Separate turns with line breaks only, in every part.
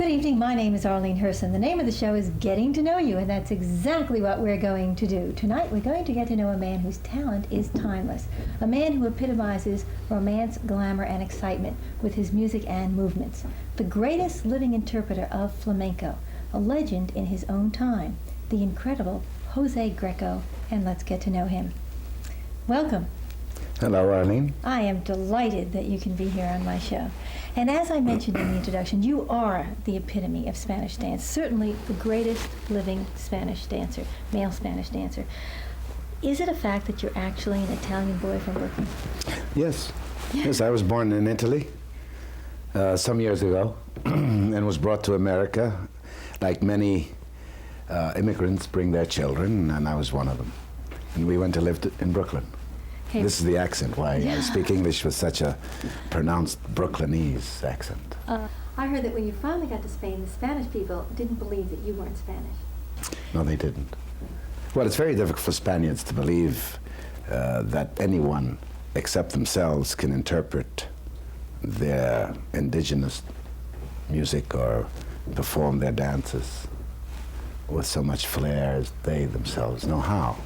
Good evening, my name is Arlene Herson. The name of the show is Getting to Know You, and that's exactly what we're going to do. Tonight we're going to get to know a man whose talent is timeless, a man who epitomizes romance, glamour, and excitement with his music and movements, the greatest living interpreter of flamenco, a legend in his own time, the incredible Jose Greco, and let's get to know him. Welcome.
Hello, Arlene.
I am delighted that you can be here on my show. And as I mentioned in the introduction, you are the epitome of Spanish dance, certainly the greatest living Spanish dancer, male Spanish dancer. Is it a fact that you're actually an Italian boy from Brooklyn?
Yes. Yes, I was born in Italy some years ago and was brought to America, like many immigrants bring their children, and I was one of them. And we went to live in Brooklyn. Okay. This is the accent, why I speak English with such a pronounced Brooklynese accent.
I heard that when you finally got to Spain, the Spanish people didn't believe that you weren't Spanish.
No, they didn't. Well, it's very difficult for Spaniards to believe that anyone except themselves can interpret their indigenous music or perform their dances with so much flair as they themselves know how.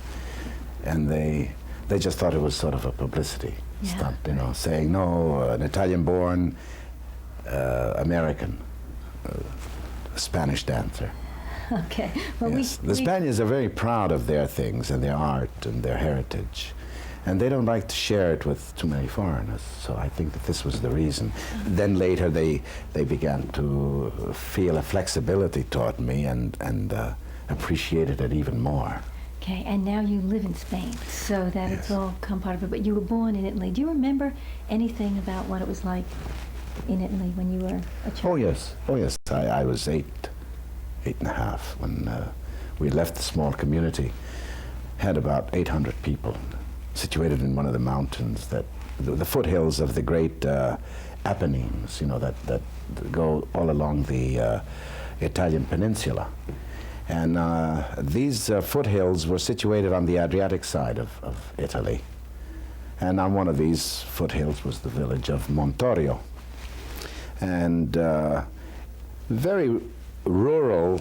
And they just thought it was sort of a publicity stunt, you know, saying, no, an Italian-born American Spanish dancer.
Okay. Well,
yes. The Spaniards are very proud of their things and their art and their heritage, and they don't like to share it with too many foreigners, so I think that this was the reason. Then later they began to feel a flexibility toward me and appreciated it even more.
Okay, and now you live in Spain, so that it's all come part of it, but you were born in Italy. Do you remember anything about what it was like in Italy when you were a child?
Oh yes, I was eight and a half when we left the small community. Had about 800 people, situated in one of the mountains that, the foothills of the great Apennines, you know, that go all along the Italian peninsula. And these foothills were situated on the Adriatic side of Italy. And on one of these foothills was the village of Montorio. And very rural,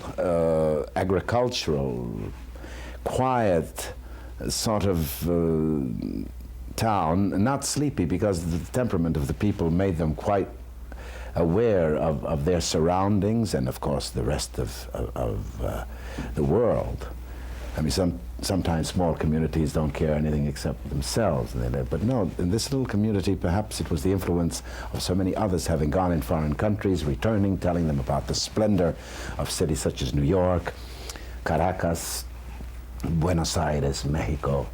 agricultural, quiet sort of town, not sleepy because the temperament of the people made them quite aware of their surroundings and, of course, the rest of the world. I mean, sometimes small communities don't care anything except themselves, and they live. But no, in this little community, perhaps it was the influence of so many others having gone in foreign countries, returning, telling them about the splendor of cities such as New York, Caracas, Buenos Aires, Mexico,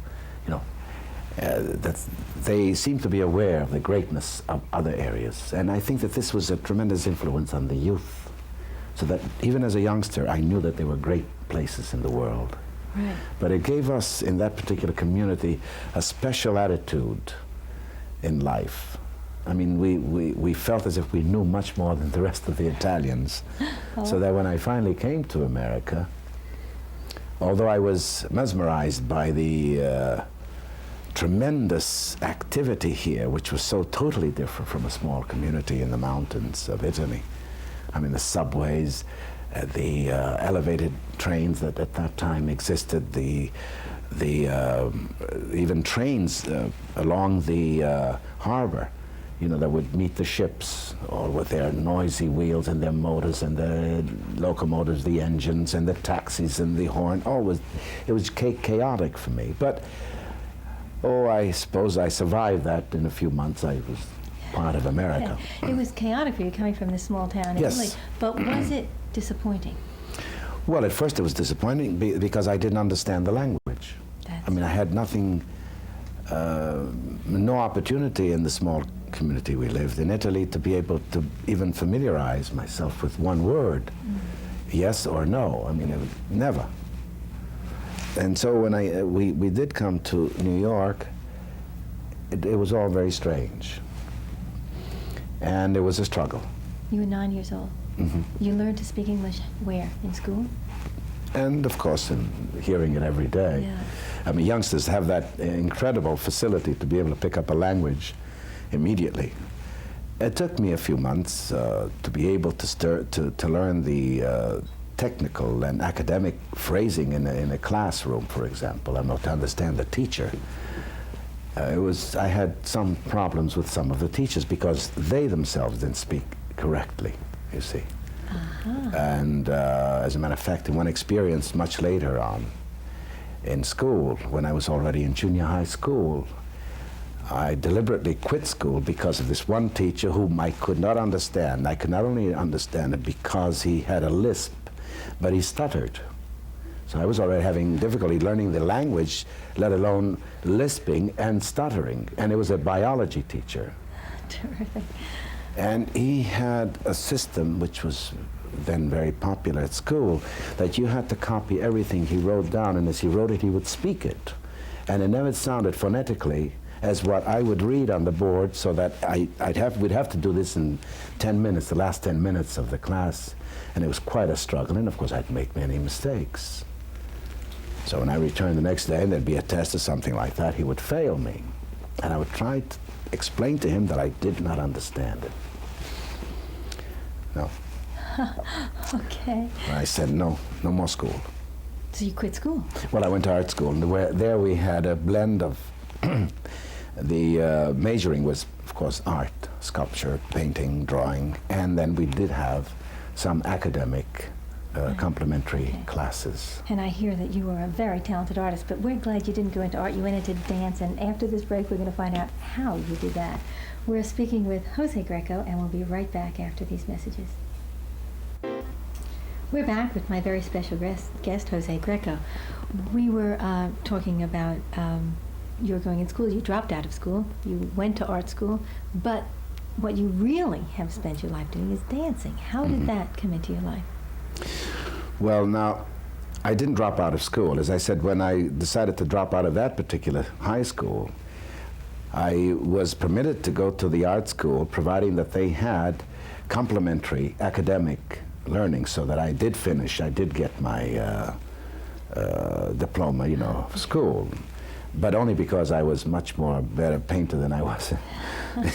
you know. They seem to be aware of the greatness of other areas. And I think that this was a tremendous influence on the youth, so that even as a youngster, I knew that there were great places in the world.
Right.
But it gave us, in that particular community, a special attitude in life. I mean, we felt as if we knew much more than the rest of the Italians. So that when I finally came to America, although I was mesmerized by the tremendous activity here, which was so totally different from a small community in the mountains of Italy. I mean, the subways, the elevated trains that at that time existed, the even trains along the harbor, you know, that would meet the ships, all with their noisy wheels and their motors and the locomotives, the engines and the taxis and the horn. It was chaotic for me. But I suppose I survived that. In a few months I was part of America.
Okay. It was chaotic for you coming from this small town in Italy, but was it disappointing?
Well, at first it was disappointing because I didn't understand the language. I mean, I had nothing, no opportunity in the small community we lived in Italy to be able to even familiarize myself with one word, yes or no. I mean, it was never. And so when we did come to New York, it was all very strange. And it was a struggle.
You were 9 years old.
Mm-hmm.
You learned to speak English where? In school?
And of course, in hearing it every day.
Yeah.
I mean, youngsters have that incredible facility to be able to pick up a language immediately. It took me a few months to be able to learn the technical and academic phrasing in a classroom, for example, and not to understand the teacher. I had some problems with some of the teachers because they themselves didn't speak correctly, you see. And as a matter of fact, in one experience much later on in school, when I was already in junior high school, I deliberately quit school because of this one teacher whom I could not understand. I could not only understand it because he had a lisp, but he stuttered. So I was already having difficulty learning the language, let alone lisping and stuttering. And it was a biology teacher.
Terrific.
And he had a system which was then very popular at school, that you had to copy everything he wrote down, and as he wrote it, he would speak it. And it never sounded phonetically as what I would read on the board, so that we'd have to do this in 10 minutes, the last 10 minutes of the class. And it was quite a struggle, and of course I'd make many mistakes. So when I returned the next day and there'd be a test or something like that, he would fail me. And I would try to explain to him that I did not understand it. No.
Okay.
I said, no more school.
So you quit school?
Well, I went to art school, and there we had a blend of the majoring was, of course, art, sculpture, painting, drawing, and then we did have some academic complementary classes.
And I hear that you are a very talented artist, but we're glad you didn't go into art. You went into dance, and after this break, we're going to find out how you did that. We're speaking with Jose Greco, and we'll be right back after these messages. We're back with my very special guest, Jose Greco. We were talking about you were going in school. You dropped out of school. You went to art school, but what you really have spent your life doing is dancing. How did that come into your life?
Well, now, I didn't drop out of school. As I said, when I decided to drop out of that particular high school, I was permitted to go to the art school, providing that they had complementary academic learning, so that I did finish. I did get my diploma, of school, but only because I was much more better painter than I was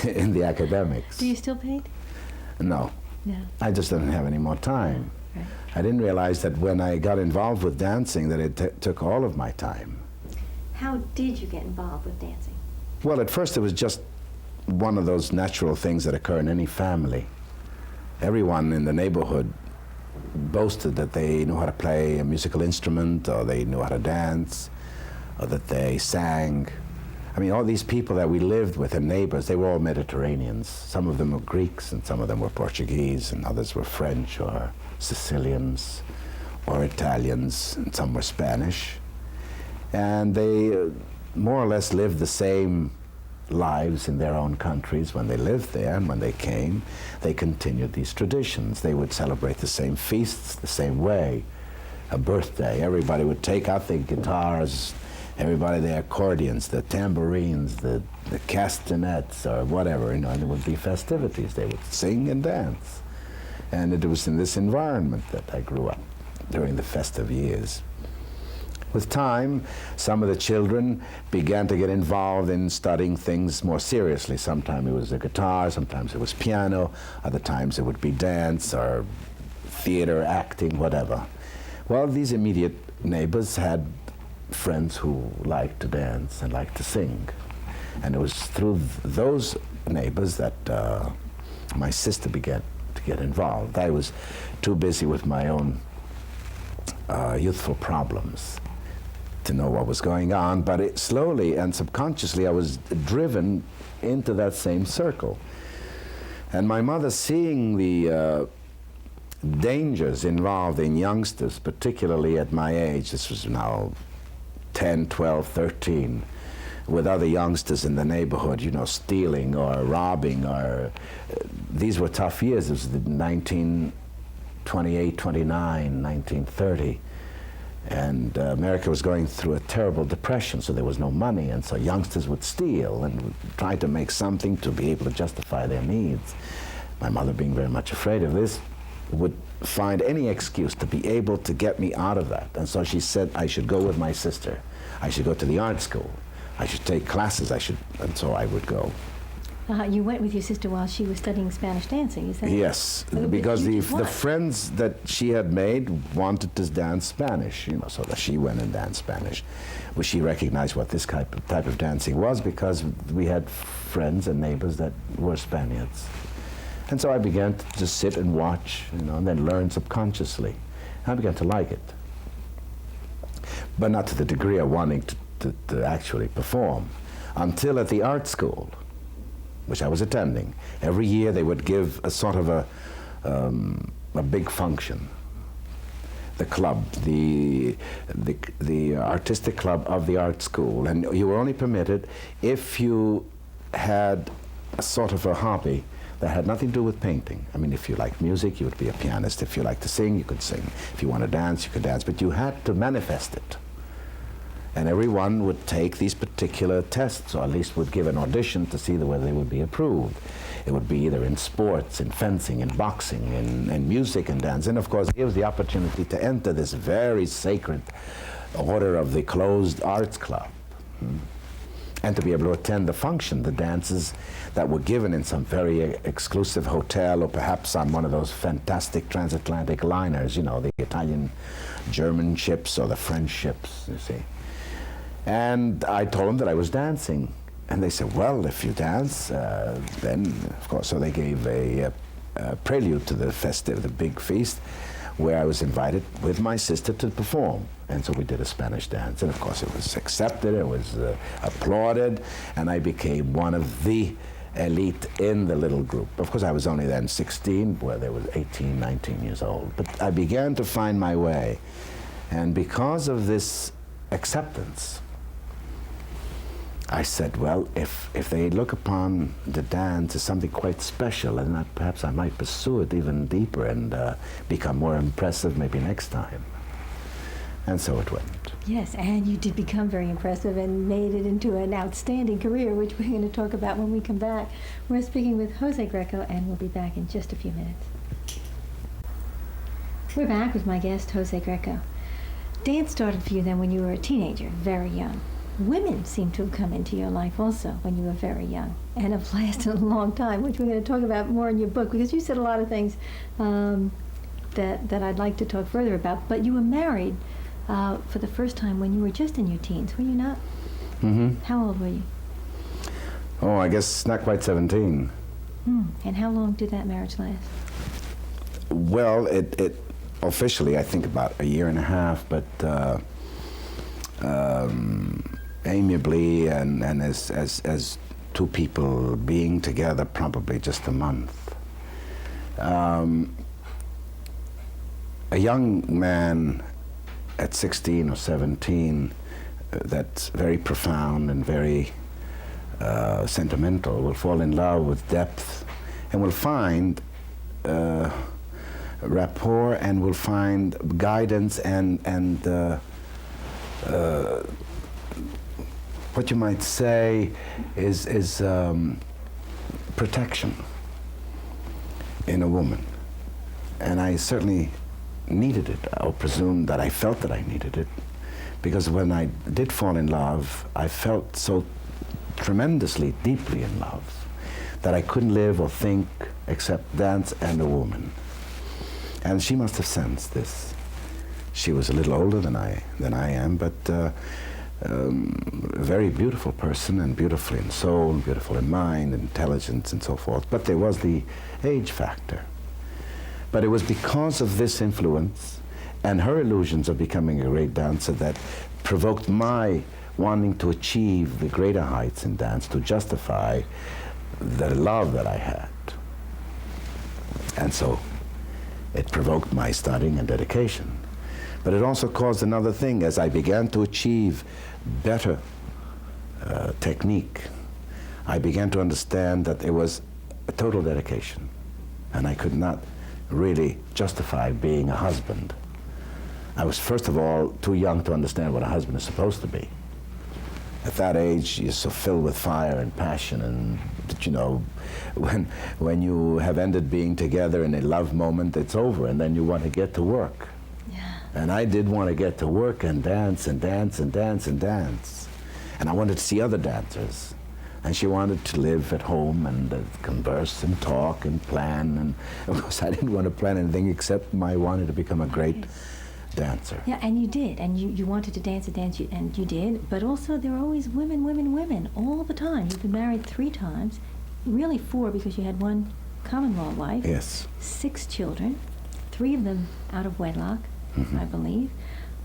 in the academics.
Do you still paint?
No.
No.
I just didn't have any more time.
Right.
I didn't realize that when I got involved with dancing that it took all of my time.
How did you get involved with dancing?
Well, at first it was just one of those natural things that occur in any family. Everyone in the neighborhood boasted that they knew how to play a musical instrument, or they knew how to dance, or that they sang. I mean, all these people that we lived with and neighbors, they were all Mediterraneans. Some of them were Greeks, and some of them were Portuguese, and others were French or Sicilians or Italians, and some were Spanish. And they more or less lived the same lives in their own countries when they lived there, and when they came, they continued these traditions. They would celebrate the same feasts the same way. A birthday, everybody would take out their guitars, everybody their accordions, the tambourines, the castanets, or whatever, and there would be festivities. They would sing and dance. And it was in this environment that I grew up during the festive years. With time, some of the children began to get involved in studying things more seriously. Sometimes it was the guitar, sometimes it was piano, other times it would be dance or theater, acting, whatever. Well, these immediate neighbors had friends who liked to dance and liked to sing. And it was through those neighbors that my sister began to get involved. I was too busy with my own youthful problems to know what was going on, but slowly and subconsciously I was driven into that same circle. And my mother, seeing the dangers involved in youngsters, particularly at my age, this was now 10, 12, 13, with other youngsters in the neighborhood, stealing or robbing, or these were tough years. It was the 1928, 29, 1930. And America was going through a terrible depression, so there was no money, and so youngsters would steal and would try to make something to be able to justify their needs. My mother, being very much afraid of this, would find any excuse to be able to get me out of that. And so she said I should go with my sister. I should go to the art school. I should take classes. And so I would go.
You went with your sister while she was studying Spanish dancing, is that?
Yes,
But
because
you
the,
did what?
the friends that she had made wanted to dance Spanish, you know, so that she went and danced Spanish. Well, she recognized what this type of dancing was because we had friends and neighbors that were Spaniards. And so I began to just sit and watch, you know, and then learn subconsciously. I began to like it, but not to the degree of wanting to actually perform, until at the art school, which I was attending. Every year they would give a sort of a big function. The club, the artistic club of the art school, and you were only permitted if you had a sort of a hobby that had nothing to do with painting. I mean, if you liked music, you would be a pianist. If you liked to sing, you could sing. If you want to dance, you could dance, but you had to manifest it. And everyone would take these particular tests, or at least would give an audition to see whether they would be approved. It would be either in sports, in fencing, in boxing, in music and dance. And of course, it gives the opportunity to enter this very sacred order of the closed arts club. And to be able to attend the function, the dances that were given in some very exclusive hotel, or perhaps on one of those fantastic transatlantic liners, you know, the Italian-German ships or the French ships, you see. And I told them that I was dancing. And they said, well, if you dance, then, of course, so they gave a prelude to the big feast, where I was invited with my sister to perform. And so we did a Spanish dance. And of course, it was accepted, it was applauded, and I became one of the elite in the little group. Of course, I was only then 16, where they were 18, 19 years old. But I began to find my way. And because of this acceptance, I said, well, if they look upon the dance as something quite special, and perhaps I might pursue it even deeper and become more impressive maybe next time. And so it went.
Yes, and you did become very impressive and made it into an outstanding career, which we're going to talk about when we come back. We're speaking with Jose Greco, and we'll be back in just a few minutes. We're back with my guest, Jose Greco. Dance started for you then when you were a teenager, very young. Women seem to have come into your life also when you were very young and have lasted a long time, which we're going to talk about more in your book, because you said a lot of things that I'd like to talk further about. But you were married for the first time when you were just in your teens, were you not?
Mm-hmm.
How old were you?
Oh, I guess not quite 17.
And how long did that marriage last?
Well, it officially, I think about a year and a half, but amiably and as two people being together, probably just a month. A young man at 16 or 17 that's very profound and very sentimental will fall in love with depth and will find rapport and will find guidance and what you might say is protection in a woman. And I certainly needed it, or presumed that I felt that I needed it, because when I did fall in love, I felt so tremendously, deeply in love that I couldn't live or think except dance and a woman. And she must have sensed this. She was a little older than I am, but a very beautiful person, and beautiful in soul, beautiful in mind, intelligence, and so forth. But there was the age factor. But it was because of this influence and her illusions of becoming a great dancer that provoked my wanting to achieve the greater heights in dance to justify the love that I had. And so it provoked my studying and dedication. But it also caused another thing. As I began to achieve better technique, I began to understand that it was a total dedication, and I could not really justify being a husband. I was, first of all, too young to understand what a husband is supposed to be. At that age, you're so filled with fire and passion, and you know, when you have ended being together in a love moment, it's over, and then you want to get to work.
Yeah.
And I did want to get to work and dance and dance and dance and dance. And I wanted to see other dancers. And she wanted to live at home and converse and talk and plan. And of course, I didn't want to plan anything except I wanted to become a great dancer.
Yeah, and you did, and you wanted to dance a dance, and you did, but also there were always women, women, women, all the time. You've been married 3 times, really 4 because you had 1 common law wife.
Yes.
6 children, 3 of them out of wedlock, I believe.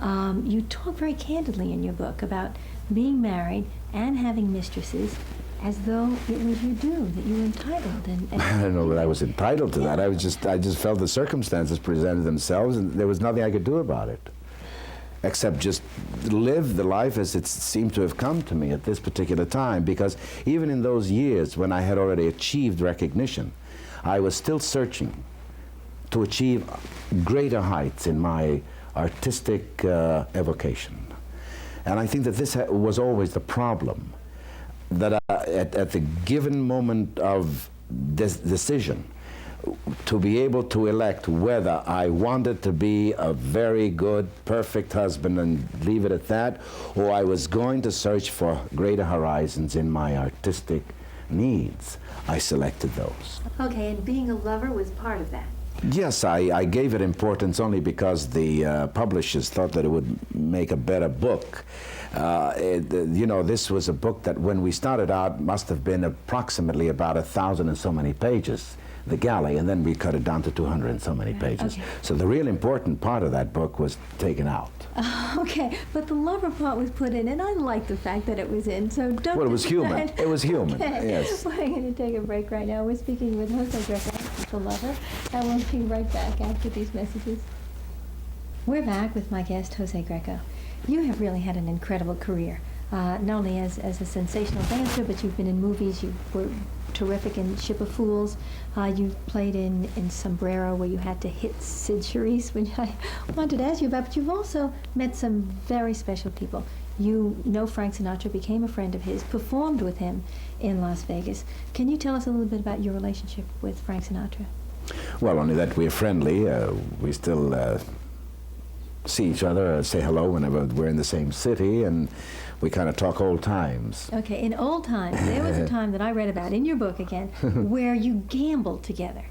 You talk very candidly in your book about being married and having mistresses as though it was your due, that you were entitled. And
I don't know that I was entitled to that. I just felt the circumstances presented themselves, and there was nothing I could do about it, except just live the life as it seemed to have come to me at this particular time. Because even in those years when I had already achieved recognition, I was still searching to achieve greater heights in my artistic evocation. And I think that this was always the problem, that at the given moment of decision, to be able to elect whether I wanted to be a very good, perfect husband and leave it at that, or I was going to search for greater horizons in my artistic needs, I selected those.
Okay, and being a lover was part of that.
Yes, I gave it importance only because the publishers thought that it would make a better book. You know, this was a book that when we started out must have been approximately about 1,000 and so many pages, The Galley, and then we cut it down to 200 and so many pages. Okay. So the real important part of that book was taken out.
Okay, but the lover part was put in, and I like the fact that it was in, so don't...
Well, it was human. It was human,
okay.
Yes.
We're going to take a break right now. We're speaking with Jose Greco, the lover, and we'll be right back after these messages. We're back with my guest, Jose Greco. You have really had an incredible career, not only as a sensational dancer, but you've been in movies. You were terrific in Ship of Fools. You played in Sombrero, where you had to hit Sid Charisse, which I wanted to ask you about, but you've also met some very special people. You know Frank Sinatra, became a friend of his, performed with him in Las Vegas. Can you tell us a little bit about your relationship with Frank Sinatra?
Well, only that we're friendly. We still see each other, say hello whenever we're in the same city, and we kind of talk old times.
Okay, in old times, there was a time that I read about in your book again, where you gambled together.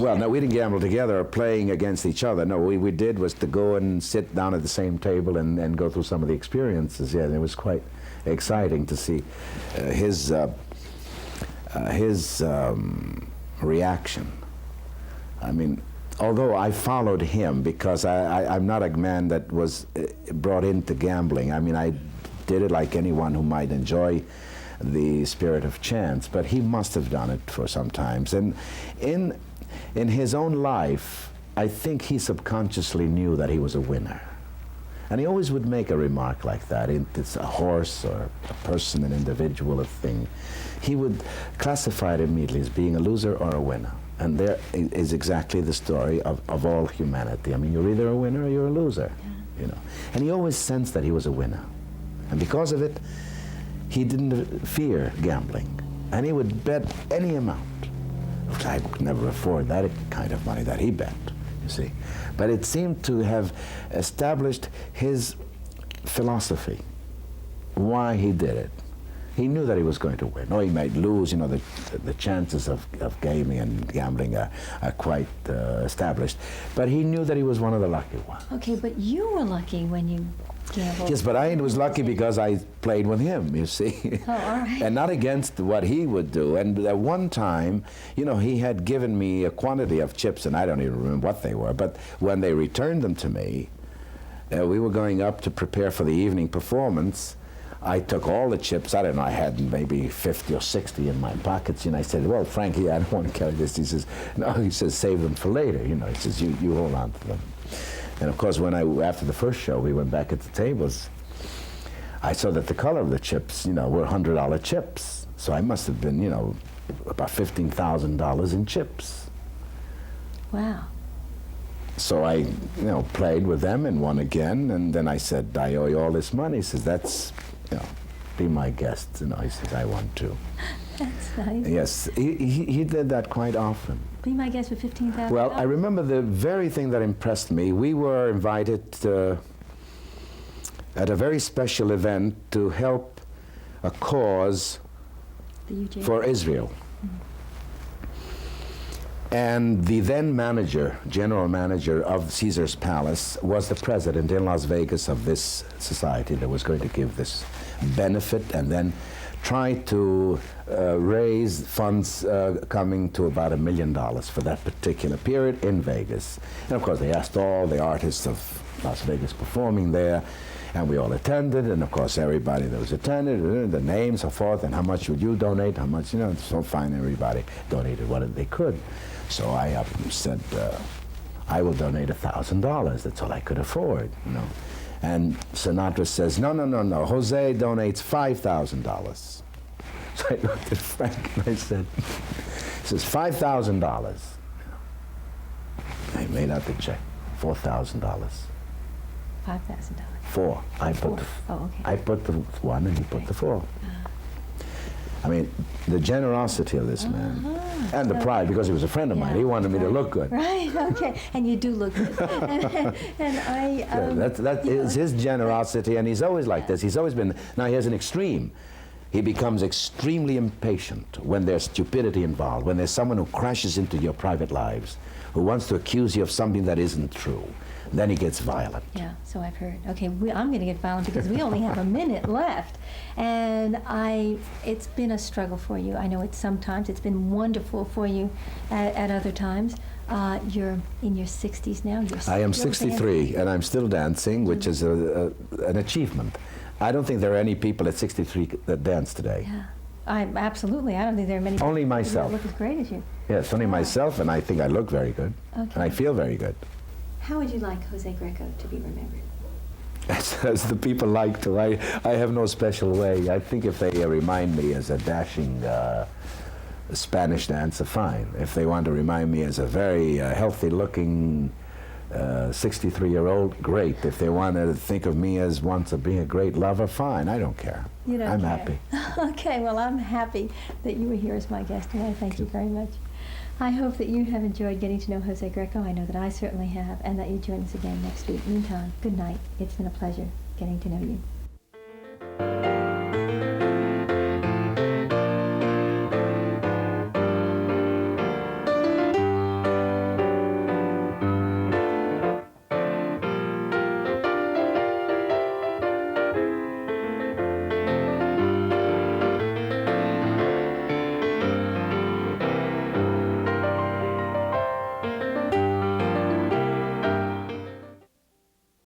Well, no, we didn't gamble together or playing against each other. No, what we did was to go and sit down at the same table and go through some of the experiences. Yeah, and it was quite exciting to see his reaction. I mean, although I followed him because I'm not a man that was brought into gambling. I mean, I did it like anyone who might enjoy the spirit of chance, but he must have done it for some times. And in his own life, I think he subconsciously knew that he was a winner. And he always would make a remark like that. It's a horse or a person, an individual, a thing. He would classify it immediately as being a loser or a winner. And there is exactly the story of all humanity. I mean, you're either a winner or you're a loser, you know. And he always sensed that he was a winner. And because of it, he didn't fear gambling. And he would bet any amount. I could never afford that kind of money that he bet, you see. But it seemed to have established his philosophy, why he did it. He knew that he was going to win. Or he might lose, you know, the chances of gaming and gambling are quite established. But he knew that he was one of the lucky ones.
Okay, but you were lucky when you gambled.
Yes, but I was lucky because I played with him, you see.
Oh, all right.
And not against what he would do. And at one time, you know, he had given me a quantity of chips, and I don't even remember what they were, but when they returned them to me, we were going up to prepare for the evening performance. I took all the chips. I don't know, I had maybe 50 or 60 in my pockets, and I said, well, Frankie, I don't want to carry this. He says, no, he says, save them for later. You know, he says, you hold on to them. And of course, when after the first show, we went back at the tables, I saw that the color of the chips, you know, were $100 chips. So I must have been, you know, about $15,000 in chips.
Wow.
So I, you know, played with them and won again, and then I said, I owe you all this money. He says, that's, you know, be my guest. You know, he says, I won too.
That's nice.
Yes, he did that quite often.
Be my guest for $15,000?
Well, I remember the very thing that impressed me. We were invited at a very special event to help a cause
The UJ.
for Israel. And the then manager, general manager of Caesar's Palace, was the president in Las Vegas of this society that was going to give this benefit and then try to raise funds coming to about $1 million for that particular period in Vegas. And of course they asked all the artists of Las Vegas performing there, and we all attended, and of course everybody that was attended, the names, so forth, and how much would you donate, how much, so fine, everybody donated what they could. So I up and said, I will donate $1,000. That's all I could afford, And Sinatra says, no, Jose donates $5,000. So I looked at Frank and I said, he says, $5,000. I made out the check, $4,000.
$5,000.
Four. I put I put the one and he put the four. I mean, the generosity of this man, and the pride, because he was a friend of mine. He wanted me to look good.
Right. Okay. And you do look good. and I.
That is his generosity, and he's always like this. He's always been. Now he has an extreme. He becomes extremely impatient when there's stupidity involved, when there's someone who crashes into your private lives, who wants to accuse you of something that isn't true. Then he gets violent.
Yeah, so I've heard. Okay, I'm going to get violent because we only have a minute left. And it's been a struggle for you. I know it's been wonderful for you at other times. You're in your 60s now.
I am 63, and I'm still dancing, which is an achievement. I don't think there are any people at 63 that dance today.
Yeah, I don't think there are many
only
people
myself.
that look as great as you.
Yes, only myself, and I think I look very good.
Okay.
And I feel very good.
How would you like Jose Greco to be remembered?
As the people like to. I have no special way. I think if they remind me as a dashing Spanish dancer, fine. If they want to remind me as a very healthy-looking 63-year-old, great. If they want to think of me as once being a great lover, fine. I don't care.
You don't
I'm
care.
happy.
Okay, well, I'm happy that you were here as my guest today. Thank you very much. I hope that you have enjoyed getting to know Jose Greco. I know that I certainly have, and that you join us again next week. Meantime, good night. It's been a pleasure getting to know you.